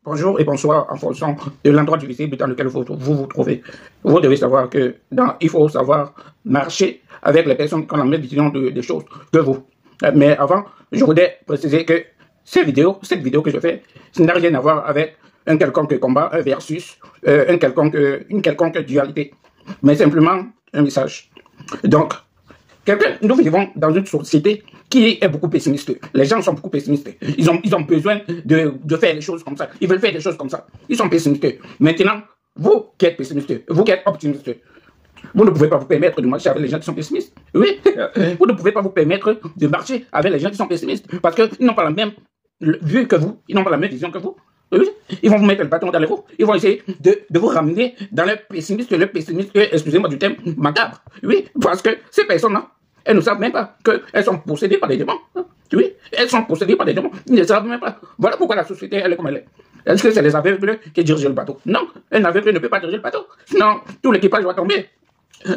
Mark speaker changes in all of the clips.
Speaker 1: Bonjour et bonsoir en fonction de l'endroit du visible dans lequel vous trouvez. Vous devez savoir que il faut savoir marcher avec les personnes qui ont la même vision des choses que vous. Mais avant, je voudrais préciser que cette vidéo que je fais, ça n'a rien à voir avec un quelconque combat, un versus, une quelconque dualité, mais simplement un message. Donc, nous vivons dans une société qui est beaucoup pessimiste. Les gens sont beaucoup pessimistes. Ils ont besoin de faire les choses comme ça. Ils veulent faire des choses comme ça. Ils sont pessimistes. Maintenant, vous qui êtes pessimiste, vous qui êtes optimiste, vous ne pouvez pas vous permettre de marcher avec les gens qui sont pessimistes. Oui, vous ne pouvez pas vous permettre de marcher avec les gens qui sont pessimistes parce qu'ils n'ont pas la même vue que vous. Ils n'ont pas la même vision que vous. Oui, ils vont vous mettre le bâton dans les roues. Ils vont essayer de vous ramener dans le pessimisme, excusez-moi du terme, macabre. Oui, parce que ces personnes-là, elles ne savent même pas qu'elles sont possédées par des démons. Oui, elles sont possédées par des démons. Ils ne savent même pas. Voilà pourquoi la société, elle est comme elle est. Est-ce que c'est les aveugles qui dirigent le bateau? Non, un aveugle ne peut pas diriger le bateau. Sinon, tout l'équipage va tomber.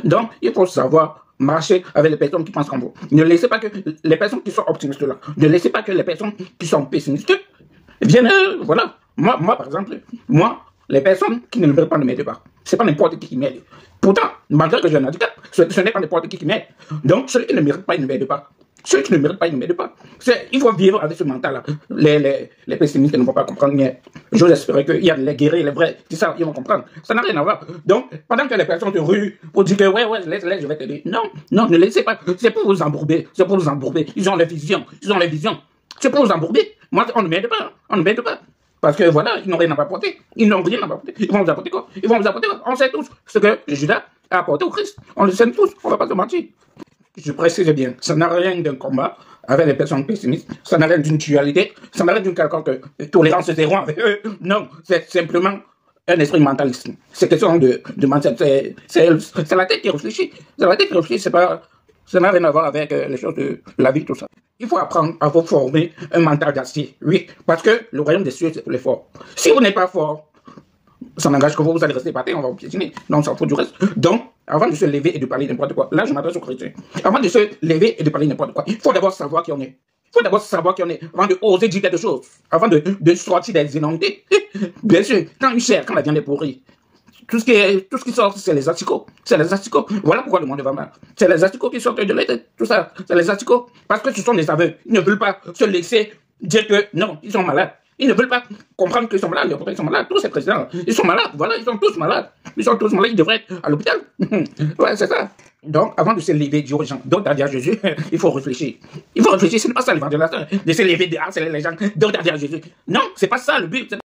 Speaker 1: Donc, il faut savoir marcher avec les personnes qui pensent comme vous. Ne laissez pas que les personnes qui sont optimistes là, ne laissez pas que les personnes qui sont pessimistes viennent, voilà. Moi, par exemple, les personnes qui ne veulent pas ne m'aident pas. C'est pas n'importe qui m'aide. Pourtant, malgré que j'ai un handicap, ce n'est pas n'importe qui m'aide. Donc, celui qui ne mérite pas, il ne m'aide pas. Ceux qui ne méritent pas, ils ne m'aident pas. Il faut vivre avec ce mental-là. Les pessimistes ne vont pas comprendre. Mais j'ose espérer qu'il y a les guerriers, les vrais, qui savent, ils vont comprendre. Ça n'a rien à voir. Donc, pendant que les personnes te ruent pour dire que ouais, laisse, je vais t'aider. Non, ne laissez pas. C'est pour vous embourber. C'est pour vous embourber. Ils ont les visions. C'est pour vous embourber. Moi, on ne m'aide pas. On ne m'aide pas. Parce que voilà, ils n'ont rien à apporter. Ils n'ont rien à apporter. Ils vont vous apporter quoi? On sait tous ce que Judas a apporté au Christ. On le sait tous. On ne va pas se mentir. Je précise bien, ça n'a rien d'un combat avec les personnes pessimistes, ça n'a rien d'une dualité, ça n'a rien d'une quelconque tolérance zéro avec eux. Non, c'est simplement un esprit mentaliste. C'est question de mindset. C'est la tête qui réfléchit. C'est la tête qui réfléchit, ça n'a rien à voir avec les choses de la vie, tout ça. Il faut apprendre à vous former un mental d'acier. Oui, parce que le royaume des cieux, c'est pour les forts. Si vous n'êtes pas fort, ça n'engage que vous allez rester épaté, on va vous piétiner. Non, on s'en fout du reste. Donc, avant de se lever et de parler n'importe quoi, là je m'adresse aux chrétiens. Avant de se lever et de parler n'importe quoi, il faut d'abord savoir qui on est. Avant de oser dire quelque chose. Avant de sortir des inondés. Bien sûr, quand la viande est pourrie, tout ce qui sort, c'est les asticots. Voilà pourquoi le monde va mal. C'est les asticots qui sortent de la tête. Tout ça, c'est les asticots. Parce que ce sont des aveugles. Ils ne veulent pas se laisser dire que non, ils sont malades. Ils ne veulent pas comprendre qu'ils sont malades. Ils sont malades. Tous ces présidents, ils sont malades. Voilà, ils sont tous malades. Ils devraient être à l'hôpital. Ouais, c'est ça. Donc, avant de se lever, dire aux gens, donc à Jésus, il faut réfléchir. Ce n'est pas ça l'évangélisation. De se lever, de harceler les gens, donc à Jésus. Non, c'est pas ça le but.